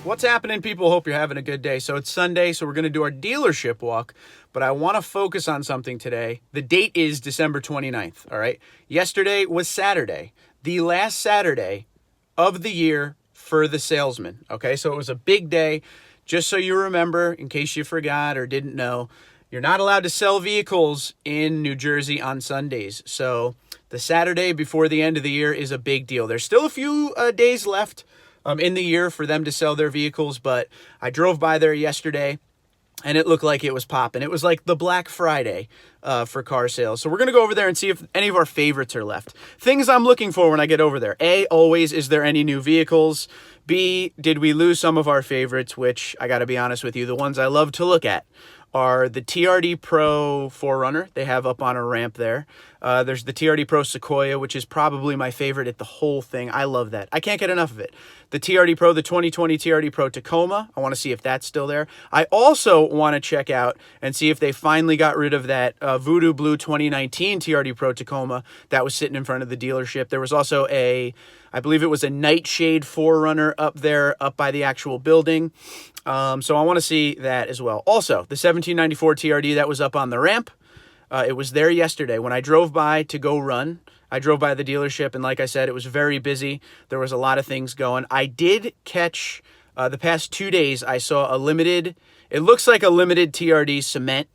What's happening, people? Hope you're having a good day. So it's Sunday, so we're going to do our dealership walk, but I want to focus on something today. The date is December 29th, all right? Yesterday was Saturday, the last Saturday of the year for the salesman, okay? So it was a big day. Just so you remember, in case you forgot or didn't know, you're not allowed to sell vehicles in New Jersey on Sundays. So the Saturday before the end of the year is a big deal. There's still a few days left in the year for them to sell their vehicles, but I drove by there yesterday and it looked like it was popping. It was like the Black Friday for car sales. So we're going to go over there and see if any of our favorites are left. Things I'm looking for when I get over there. A, always, is there any new vehicles? B, did we lose some of our favorites, which I got to be honest with you, the ones I love to look at are the TRD Pro 4Runner they have up on a ramp there. There's the TRD Pro Sequoia, which is probably my favorite at the whole thing. I love that. I can't get enough of it. The TRD Pro, the 2020 TRD Pro Tacoma, I want to see if that's still there. I also want to check out and see if they finally got rid of that Voodoo Blue 2019 TRD Pro Tacoma that was sitting in front of the dealership. There was also I believe it was a Nightshade 4Runner up there, up by the actual building. So I want to see that as well. Also, the 1794 TRD that was up on the ramp, it was there yesterday. When I drove by to go run, I drove by the dealership, and like I said, it was very busy. There was a lot of things going. I did catch, the past 2 days, I saw a limited, it looks like a limited TRD cement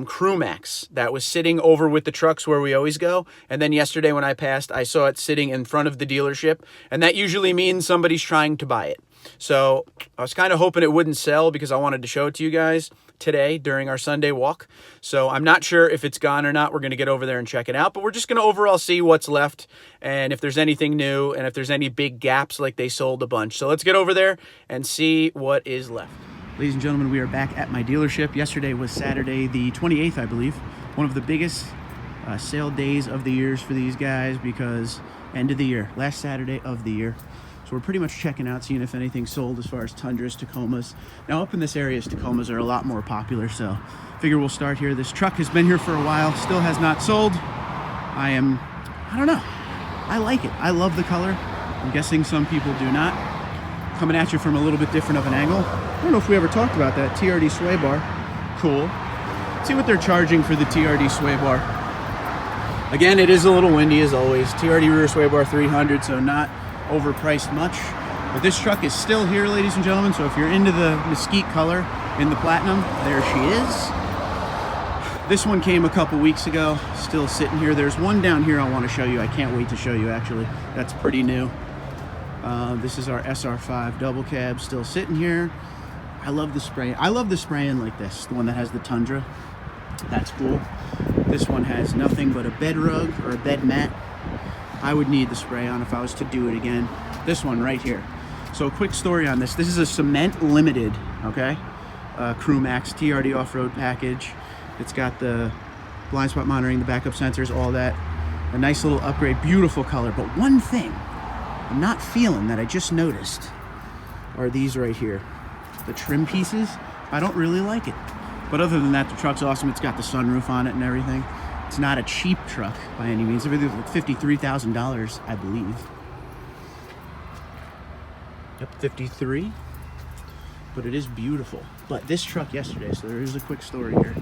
Crew Max that was sitting over with the trucks where we always go. And then yesterday when I passed, I saw it sitting in front of the dealership, and that usually means somebody's trying to buy it. So I was kind of hoping it wouldn't sell because I wanted to show it to you guys today during our Sunday walk. So I'm not sure if it's gone or not. We're going to get over there and check it out, but we're just going to overall see what's left and if there's anything new and if there's any big gaps like they sold a bunch. So let's get over there and see what is left. Ladies and gentlemen, we are back at my dealership. Yesterday was Saturday the 28th, I believe. One of the biggest sale days of the years for these guys because end of the year, last Saturday of the year. So we're pretty much checking out, seeing if anything sold as far as Tundras, Tacomas. Now up in this area, Tacomas are a lot more popular, so figure we'll start here. This truck has been here for a while, still has not sold. I don't know. I like it. I love the color. I'm guessing some people do not. Coming at you from a little bit different of an angle. I don't know if we ever talked about that. TRD sway bar. Cool. Let's see what they're charging for the TRD sway bar. Again, it is a little windy as always. TRD rear sway bar 300, so not overpriced much. But this truck is still here, ladies and gentlemen, so if you're into the mesquite color in the platinum, there she is. This one came a couple weeks ago, still sitting here. There's one down here I want to show you. I can't wait to show you, actually. That's pretty new. This is our SR5 double cab, still sitting here. I love the spray. I love the spraying like this, the one that has the Tundra. That's cool. This one has nothing but a bed rug or a bed mat. I would need the spray on if I was to do it again. This one right here. So a quick story on this. This is a cement limited, okay? Crew Max TRD off-road package. It's got the blind spot monitoring, the backup sensors, all that. A nice little upgrade, beautiful color. But one thing I'm not feeling that I just noticed are these right here. The trim pieces, I don't really like it. But other than that, the truck's awesome. It's got the sunroof on it and everything. It's not a cheap truck by any means. It's like $53,000, I believe. Yep, 53. But it is beautiful. But this truck yesterday, so there is a quick story here.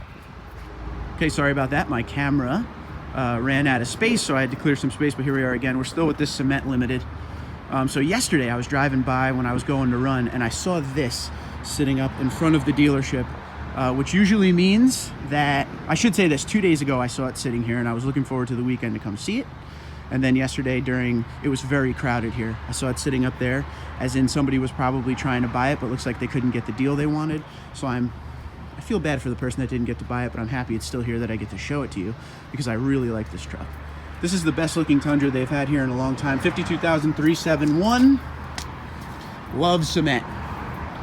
Okay, sorry about that. My camera ran out of space, so I had to clear some space, but here we are again. We're still with this cement limited. So yesterday I was driving by when I was going to run, and I saw this sitting up in front of the dealership, which usually means that, I should say this, 2 days ago I saw it sitting here, and I was looking forward to the weekend to come see it. And then yesterday it was very crowded here. I saw it sitting up there, as in somebody was probably trying to buy it, but looks like they couldn't get the deal they wanted. So I feel bad for the person that didn't get to buy it, but I'm happy it's still here that I get to show it to you because I really like this truck. This is the best looking Tundra they've had here in a long time. 52,371. Love cement.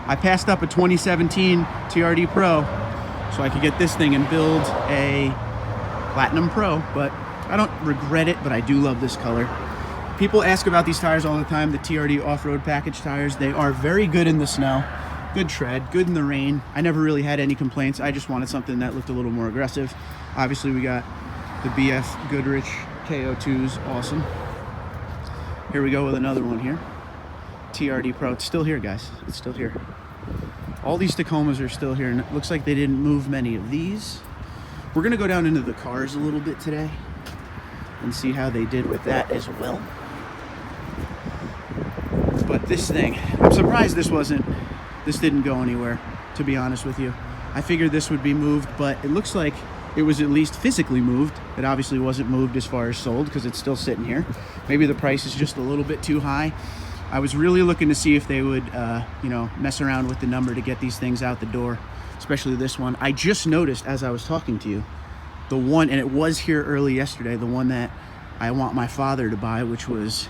I passed up a 2017 TRD Pro so I could get this thing and build a Platinum Pro, but I don't regret it, but I do love this color. People ask about these tires all the time, the TRD off-road package tires. They are very good in the snow, good tread, good in the rain. I never really had any complaints. I just wanted something that looked a little more aggressive. Obviously, we got the BF Goodrich KO2s, awesome. Here we go with another one here. TRD Pro. It's still here, guys. It's still here. All these Tacomas are still here, and it looks like they didn't move many of these. We're gonna go down into the cars a little bit today and see how they did with that as well. But this thing, I'm surprised this didn't go anywhere, to be honest with you. I figured this would be moved, but it looks like it was at least physically moved. It obviously wasn't moved as far as sold because it's still sitting here. Maybe the price is just a little bit too high. I was really looking to see if they would, mess around with the number to get these things out the door, especially this one. I just noticed as I was talking to you, the one, and it was here early yesterday, the one that I want my father to buy, which was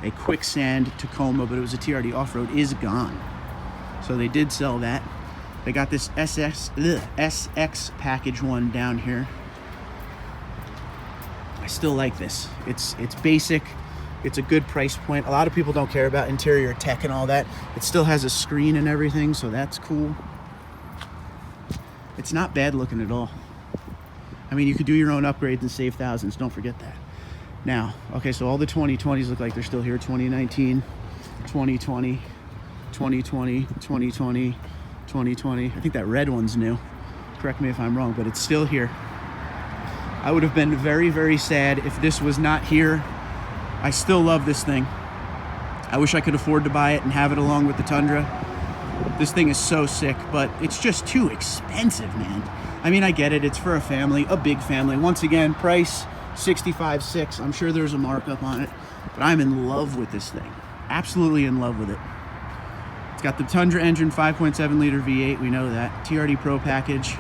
a quicksand Tacoma, but it was a TRD off-road, is gone. So they did sell that. They got this SX package one down here. I still like this. It's basic. It's a good price point. A lot of people don't care about interior tech and all that. It still has a screen and everything, so that's cool. It's not bad looking at all. I mean, you could do your own upgrades and save thousands. Don't forget that. Now, okay, so all the 2020s look like they're still here. 2019, 2020, 2020, 2020, 2020. I think that red one's new. Correct me if I'm wrong, but it's still here. I would have been very, very sad if this was not here. I still love this thing. I wish I could afford to buy it and have it along with the Tundra. This thing is so sick, but it's just too expensive, man. I mean, I get it. It's for a family, a big family. Once again, price $65,600. I'm sure there's a markup on it, but I'm in love with this thing. Absolutely in love with it. It's got the Tundra engine, 5.7 liter V8. We know that. TRD Pro package.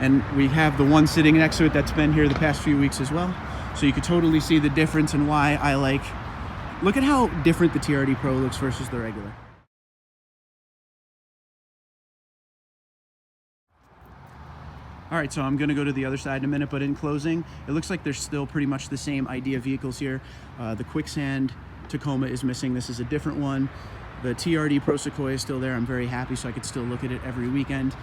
And we have the one sitting next to it that's been here the past few weeks as well. So you could totally see the difference and why I like. Look at how different the TRD Pro looks versus the regular. All right, so I'm gonna go to the other side in a minute, but in closing, it looks like there's still pretty much the same idea vehicles here. The quicksand Tacoma is missing. This is a different one. The TRD Pro Sequoia is still there. I'm very happy, so I could still look at it every weekend.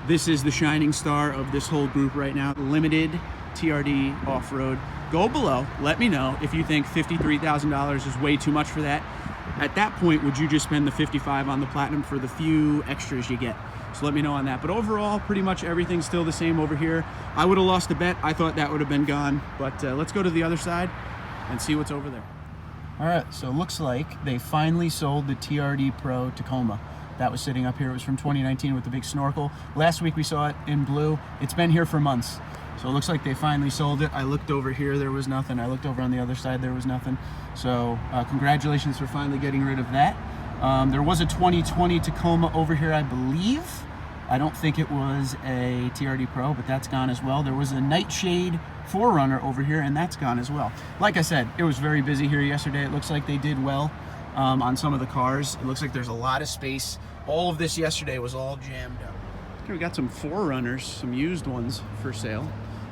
This is the shining star of this whole group right now. Limited TRD off-road. Go below, let me know if you think $53,000 is way too much for that. At that point, would you just spend the $55,000 on the Platinum for the few extras you get? So let me know on that. But overall, pretty much everything's still the same over here. I would have lost a bet. I thought that would have been gone. But let's go to the other side and see what's over there. All right, so it looks like they finally sold the TRD Pro Tacoma. That was sitting up here. It was from 2019 with the big snorkel. Last week we saw it in blue. It's been here for months. So it looks like they finally sold it. I looked over here, there was nothing. I looked over on the other side, there was nothing. So congratulations for finally getting rid of that. There was a 2020 Tacoma over here, I believe. I don't think it was a TRD Pro, but that's gone as well. There was a Nightshade 4Runner over here, and that's gone as well. Like I said, it was very busy here yesterday. It looks like they did well on some of the cars. It looks like there's a lot of space. All of this yesterday was all jammed up. Okay, we got some 4Runners, some used ones for sale.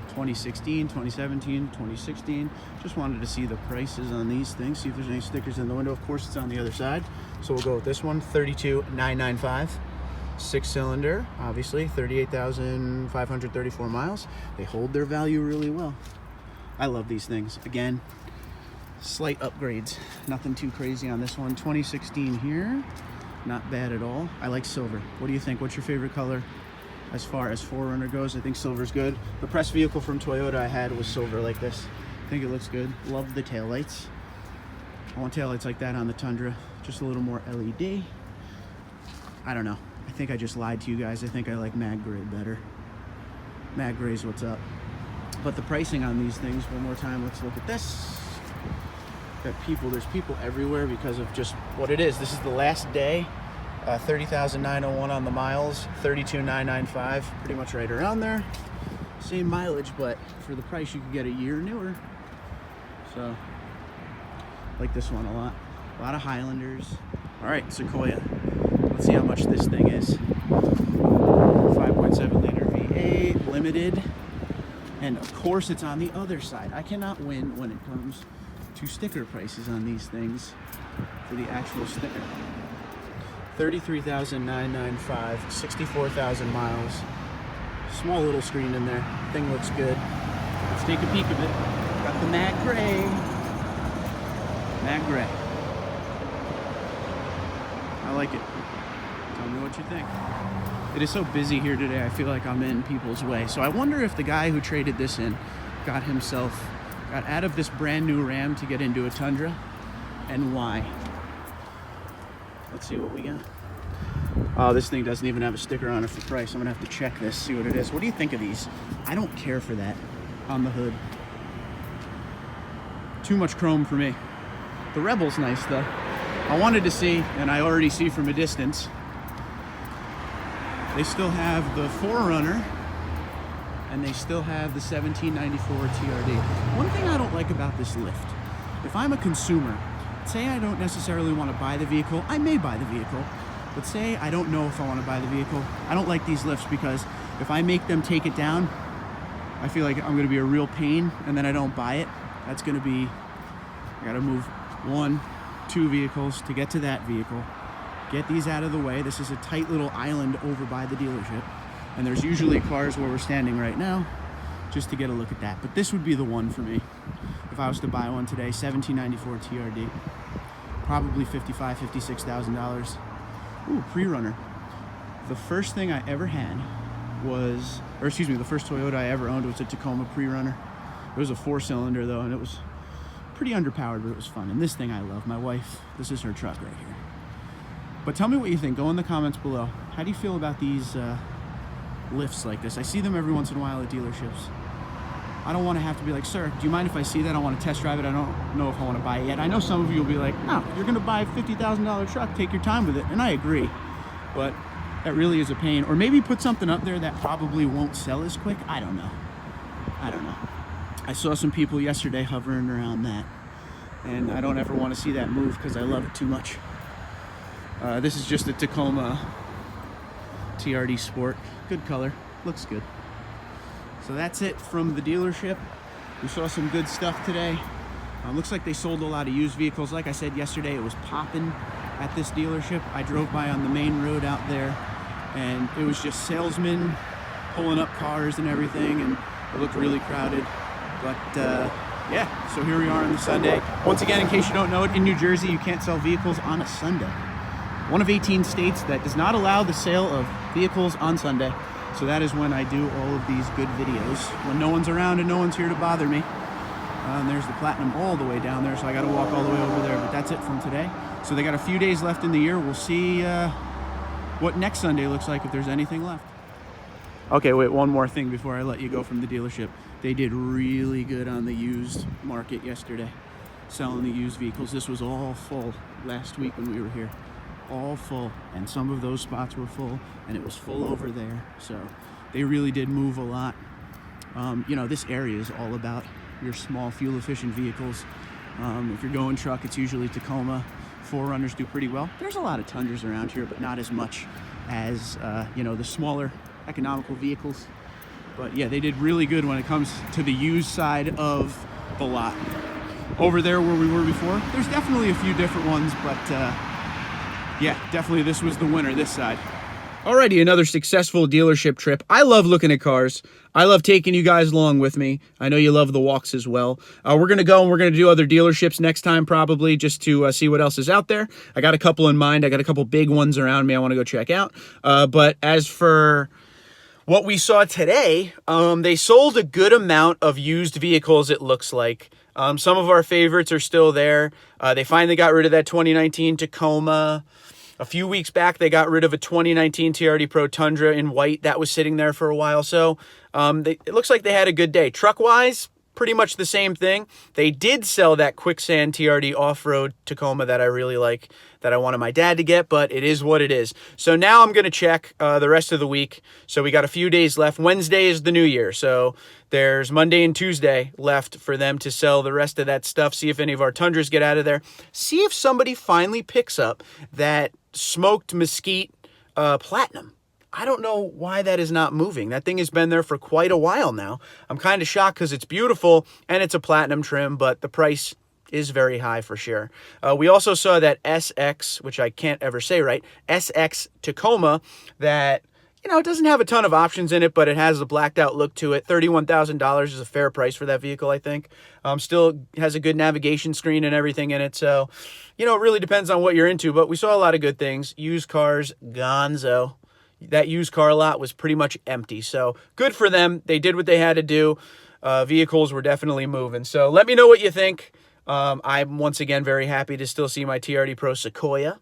2016, 2017, 2016. Just wanted to see the prices on these things, see if there's any stickers in the window. Of course, it's on the other side. So we'll go with this one, 32,995. 6-cylinder, obviously, 38,534 miles. They hold their value really well. I love these things. Again, slight upgrades. Nothing too crazy on this one. 2016 here. Not bad at all. I like silver. What do you think? What's your favorite color as far as 4Runner goes? I think silver's good. The press vehicle from Toyota I had was silver like this. I think it looks good. Love the taillights. I want taillights like that on the Tundra. Just a little more LED. I don't know. I think I just lied to you guys. I think I like Mag Gray better. Mag Gray's what's up. But the pricing on these things, one more time, let's look at this. There's people everywhere because of just what it is. This is the last day. 30,901 on the miles, 32,995, pretty much right around there. Same mileage, but for the price you could get a year newer. So, like this one a lot. A lot of Highlanders. All right, Sequoia. Let's see how much this thing is. 5.7 liter V8, limited. And of course it's on the other side. I cannot win when it comes to sticker prices on these things for the actual sticker. 33,995, 64,000 miles. Small little screen in there. Thing looks good. Let's take a peek of it. Got the Mag Gray. Mag Gray. I like it. Tell me what you think. It is so busy here today, I feel like I'm in people's way. So I wonder if the guy who traded this in got out of this brand new Ram to get into a Tundra, and why. Let's see what we got. Oh, this thing doesn't even have a sticker on it for price. I'm gonna have to check this, see what it is. What do you think of these? I don't care for that on the hood. Too much chrome for me. The Rebel's nice though. I wanted to see, and I already see from a distance, they still have the 4Runner and they still have the 1794 TRD. One thing I don't like about this lift, if I'm a consumer, say I don't necessarily want to buy the vehicle, I may buy the vehicle, but say I don't know if I want to buy the vehicle, I don't like these lifts because if I make them take it down, I feel like I'm going to be a real pain, and then I don't buy it. That's going to be, I got to move 1, 2 vehicles to get to that vehicle, get these out of the way. This is a tight little island over by the dealership, and there's usually cars where we're standing right now just to get a look at that. But this would be the one for me if I was to buy one today. 1794 TRD, probably $55,000, $56,000. Ooh, pre-runner. The first thing I ever had was, or excuse me, the first Toyota I ever owned was a Tacoma pre-runner. It was a 4-cylinder though, and it was pretty underpowered, but it was fun. And this thing I love. My wife, this is her truck right here. But tell me what you think. Go in the comments below. How do you feel about these lifts like this? I see them every once in a while at dealerships. I don't want to have to be like, sir, do you mind if I see that? I want to test drive it. I don't know if I want to buy it yet. I know some of you will be like, no, you're going to buy a $50,000 truck. Take your time with it. And I agree. But that really is a pain. Or maybe put something up there that probably won't sell as quick. I don't know. I saw some people yesterday hovering around that, and I don't ever want to see that move because I love it too much. This is just a Tacoma TRD Sport. Good color. Looks good. So that's it from the dealership. We saw some good stuff today. Looks like they sold a lot of used vehicles. Like I said yesterday, it was popping at this dealership. I drove by on the main road out there, and it was just salesmen pulling up cars and everything, and it looked really crowded. But yeah, so here we are on the Sunday. Once again, in case you don't know it, in New Jersey, you can't sell vehicles on a Sunday. One of 18 states that does not allow the sale of vehicles on Sunday. So that is when I do all of these good videos, when no one's around and no one's here to bother me. And there's the Platinum all the way down there, so I got to walk all the way over there. But that's it from today. So they got a few days left in the year. We'll see what next Sunday looks like, if there's anything left. Okay, wait, one more thing before I let you go from the dealership. They did really good on the used market yesterday, selling the used vehicles. This was all full last week when we were here. All full, and some of those spots were full, and it was full over there. So they really did move a lot. You know, this area is all about your small fuel-efficient vehicles. If you're going truck, it's usually Tacoma. 4Runners do pretty well. There's a lot of Tundras around here, but not as much as you know, the smaller economical vehicles. But yeah, they did really good when it comes to the used side of the lot. Over there where we were before, there's definitely a few different ones, but yeah, definitely this was the winner, this side. Alrighty, another successful dealership trip. I love looking at cars. I love taking you guys along with me. I know you love the walks as well. We're going to go and we're going to do other dealerships next time probably, just to see what else is out there. I got a couple in mind. I got a couple big ones around me I want to go check out. But as for what we saw today, they sold a good amount of used vehicles, it looks like. Some of our favorites are still there. They finally got rid of that 2019 Tacoma. A few weeks back, they got rid of a 2019 TRD Pro Tundra in white. That was sitting there for a while. So it looks like they had a good day. Truck-wise, pretty much the same thing. They did sell that Quicksand TRD off-road Tacoma that I really like, that I wanted my dad to get, but it is what it is. So now I'm going to check the rest of the week. So we got a few days left. Wednesday is the new year. So there's Monday and Tuesday left for them to sell the rest of that stuff. See if any of our Tundras get out of there. See if somebody finally picks up that smoked mesquite Platinum. I don't know why that is not moving. That thing has been there for quite a while now. I'm kind of shocked because it's beautiful and it's a Platinum trim, but the price is very high for sure. We also saw that SX, which I can't ever say right, SX Tacoma, that, it doesn't have a ton of options in it, but it has a blacked out look to it. $31,000 is a fair price for that vehicle, I think. Still has a good navigation screen and everything in it. So, it really depends on what you're into, but we saw a lot of good things. Used cars, gonzo. That used car lot was pretty much empty. So good for them. They did what they had to do. Vehicles were definitely moving. So let me know what you think. I'm once again very happy to still see my TRD Pro Sequoia.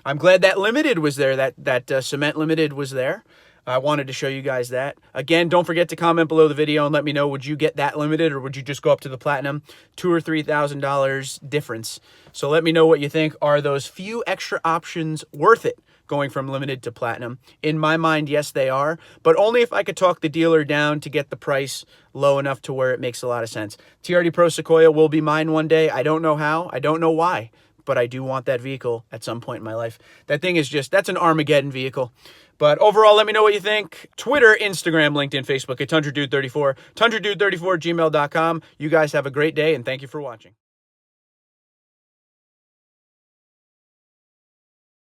I'm glad that Limited was there, that Cement Limited was there. I wanted to show you guys that. Again, don't forget to comment below the video and let me know, would you get that Limited or would you just go up to the Platinum? $2,000 or $3,000 difference. So let me know what you think. Are those few extra options worth it going from Limited to Platinum? In my mind, yes, they are, but only if I could talk the dealer down to get the price low enough to where it makes a lot of sense. TRD Pro Sequoia will be mine one day. I don't know how. I don't know why, but I do want that vehicle at some point in my life. That thing is that's an Armageddon vehicle. But overall, let me know what you think. Twitter, Instagram, LinkedIn, Facebook at TundraDude34, TundraDude34 at gmail.com. You guys have a great day, and thank you for watching.